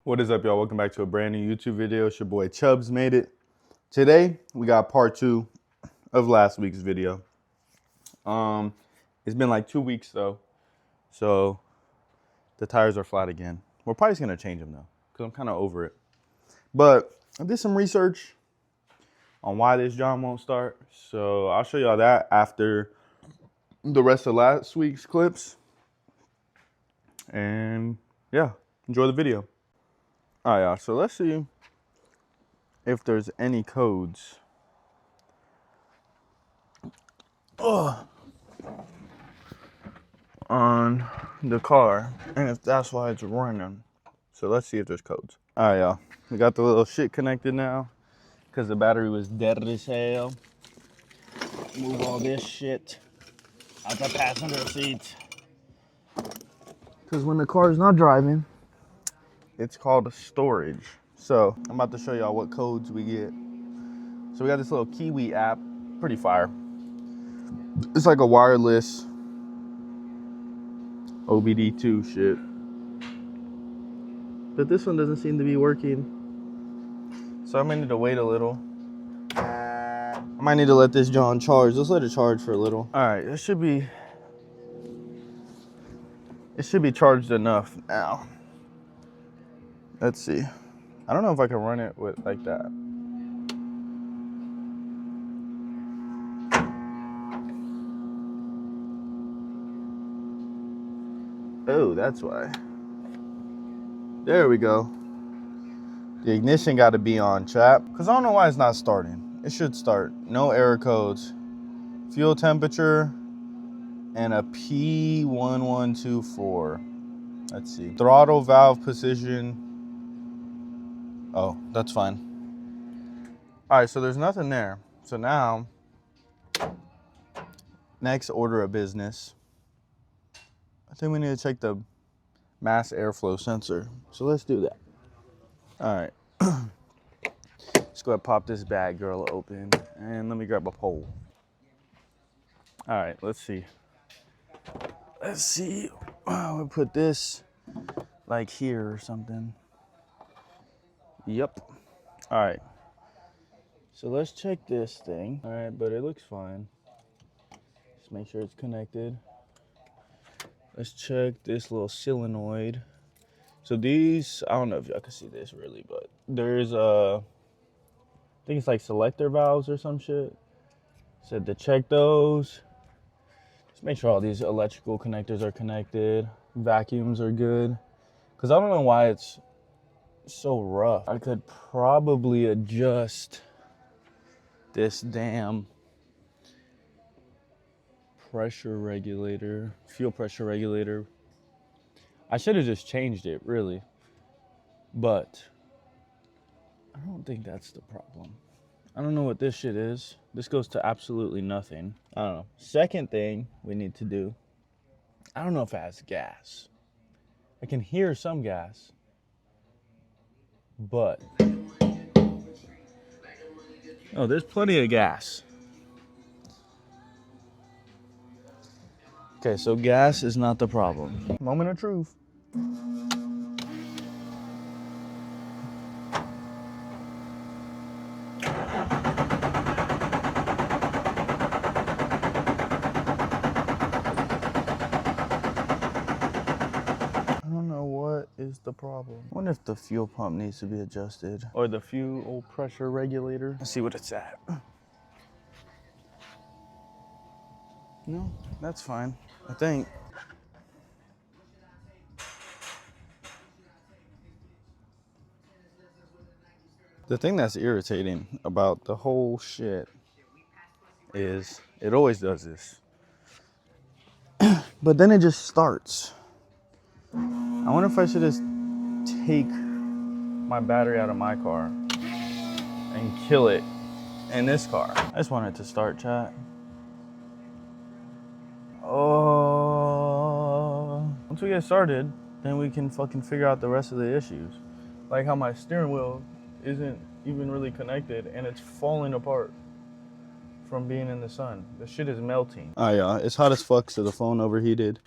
What is up, y'all? Welcome back to a brand new YouTube video. It's your boy Chubbs made it. Today we got part 2 of last week's video. It's been like 2 weeks though, so the tires are flat again. We're probably just gonna change them though, because I'm kind of over it. But I did some research on why this John won't start, so I'll show y'all that after the rest of last week's clips. And yeah, enjoy the video. All right, y'all, so let's see if there's any codes on the car, and if that's why it's running. So let's see if there's codes. All right, y'all, we got the little shit connected now because the battery was dead as hell. Move all this shit out the passenger seat, because when the car is not driving, it's called storage. So I'm about to show y'all what codes we get. So we got this little Kiwi app, pretty fire. It's like a wireless OBD2 shit. But this one doesn't seem to be working. So I might need to wait a little. I might need to let this John charge. Let's let it charge for a little. All right, it should be charged enough now. Let's see. I don't know if I can run it with like that. Oh, that's why. There we go. The ignition got to be on, chap. Because I don't know why it's not starting. It should start. No error codes. Fuel temperature and a P1124. Let's see. Throttle valve position. Oh, that's fine. All right, so there's nothing there. So now, next order of business. I think we need to check the mass airflow sensor. So let's do that. All right. Let's go ahead and pop this bad girl open. And let me grab a pole. All right, let's see. Let's see. We'll put this like here or something. Yep. All right. So let's check this thing. All right, but it looks fine. Just make sure it's connected. Let's check this little solenoid. So these, I don't know if y'all can see this really, but there's I think it's like selector valves or some shit. Said to check those. Just make sure all these electrical connectors are connected. Vacuums are good. Because I don't know why it's so rough. I could probably adjust this damn pressure regulator, fuel pressure regulator. I should have just changed it, really. But I don't think that's the problem. I don't know what this shit is. This goes to absolutely nothing. I don't know. Second thing we need to do, I don't know if it has gas. I can hear some gas, but oh, there's plenty of gas. Okay, so gas is not the problem. Moment of truth. I don't know what is the problem. I wonder if the fuel pump needs to be adjusted. Or the fuel pressure regulator. Let's see what it's at. No, that's fine, I think. The thing that's irritating about the whole shit is it always does this. But then it just starts. I wonder if I should just take my battery out of my car and kill it in this car. I just want it to start, chat. Oh, once we get started, then we can fucking figure out the rest of the issues. Like how my steering wheel isn't even really connected and it's falling apart from being in the sun. The shit is melting. Oh yeah, it's hot as fuck, so the phone overheated.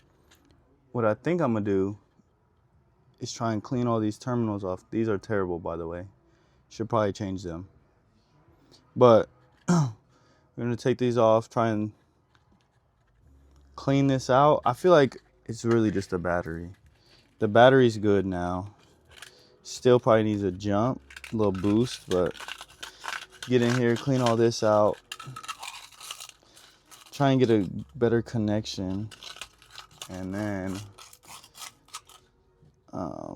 What I think I'm gonna do is try and clean all these terminals off. These are terrible, by the way. Should probably change them. But we're gonna take these off, try and clean this out. I feel like it's really just a battery. The battery's good now. Still probably needs a jump, a little boost, but get in here, clean all this out. Try and get a better connection. And then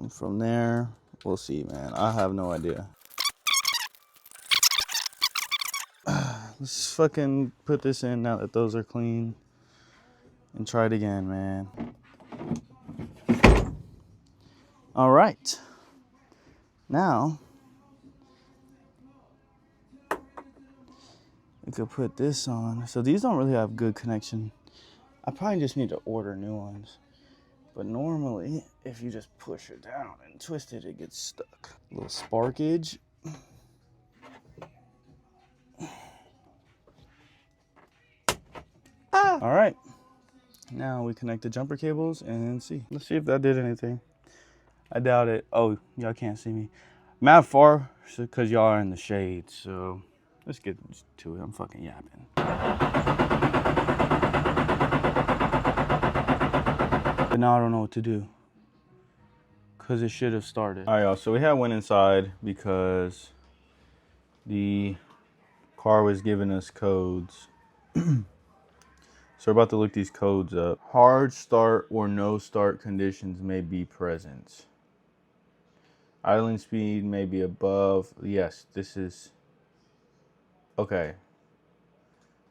from there, we'll see, man. I have no idea. Let's fucking put this in now that those are clean and try it again, man. All right. Now, we could put this on. So these don't really have good connection. I probably just need to order new ones. But normally, if you just push it down and twist it, it gets stuck. A little sparkage. All right. Now we connect the jumper cables and see. Let's see if that did anything. I doubt it. Oh, y'all can't see me. I'm out far because y'all are in the shade. So let's get to it. I'm fucking yapping. But now I don't know what to do because it should have started. All right, y'all. So we went inside because the car was giving us codes. So we're about to look these codes up. Hard start or no start conditions may be present. Idling speed may be above. Yes, this is okay.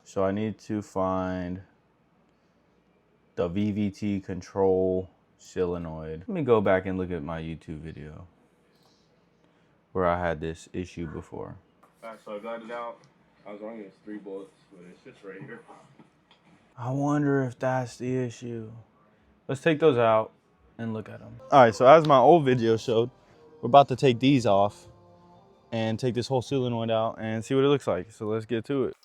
So I need to find the VVT control solenoid. Let me go back and look at my YouTube video where I had this issue before. Alright, so I got it out. I was running 3 bullets, but it's just right here. I wonder if that's the issue. Let's take those out and look at them. All right, so as my old video showed, we're about to take these off and take this whole solenoid out and see what it looks like. So let's get to it.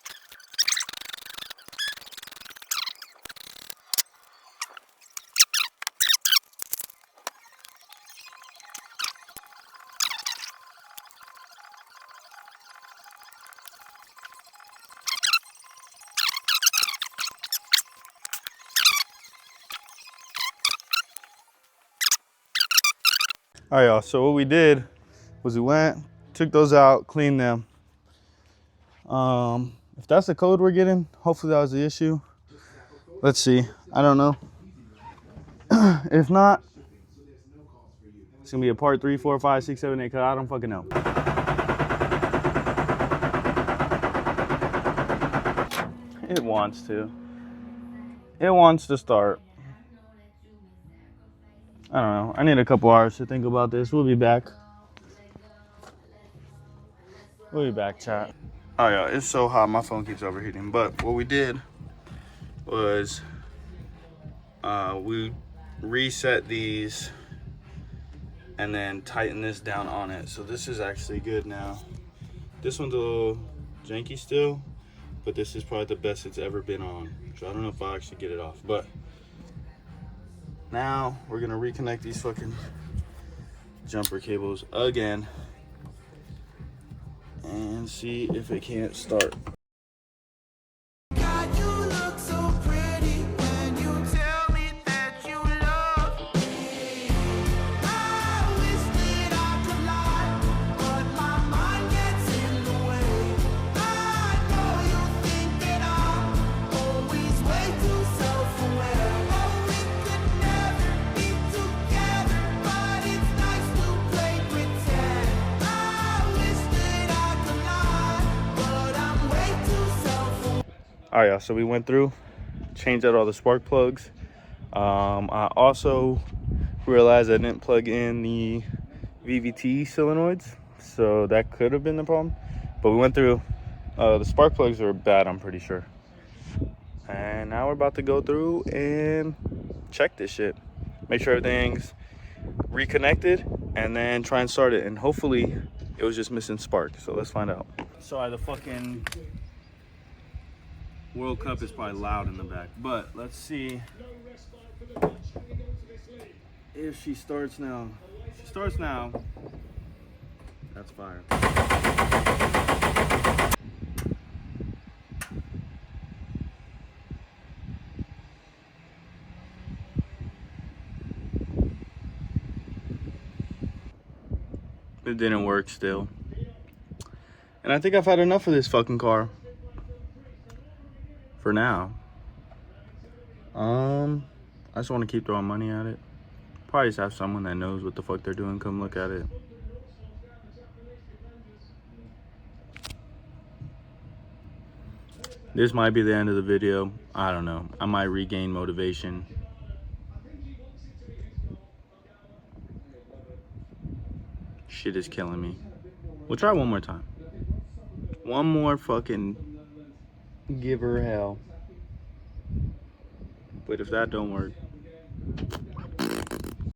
All right, y'all, so what we did was we went, took those out, cleaned them. If that's the code we're getting, hopefully that was the issue. Let's see, I don't know. If not, it's gonna be a part 3, 4, 5, 6, 7, 8, cause I don't fucking know. It wants to. It wants to start. I don't know. I need a couple hours to think about this. We'll be back. We'll be back, chat. Oh yeah, it's so hot. My phone keeps overheating. But what we did was we reset these and then tighten this down on it. So this is actually good now. This one's a little janky still, but this is probably the best it's ever been on. So I don't know if I'll actually get it off, but now we're gonna reconnect these fucking jumper cables again and see if it can't start. All right, y'all, so we went through, changed out all the spark plugs. I also realized I didn't plug in the VVT solenoids, so that could have been the problem. But we went through, the spark plugs are bad, I'm pretty sure. And now we're about to go through and check this shit. Make sure everything's reconnected and then try and start it. And hopefully it was just missing spark, so let's find out. Sorry, the fucking World Cup is probably loud in the back, but let's see if she starts now. She starts now. That's fire. It didn't work still. And I think I've had enough of this fucking car. For now. I just want to keep throwing money at it. Probably just have someone that knows what the fuck they're doing come look at it. This might be the end of the video. I don't know. I might regain motivation. Shit is killing me. We'll try one more time. One more fucking give her hell. But if that don't work,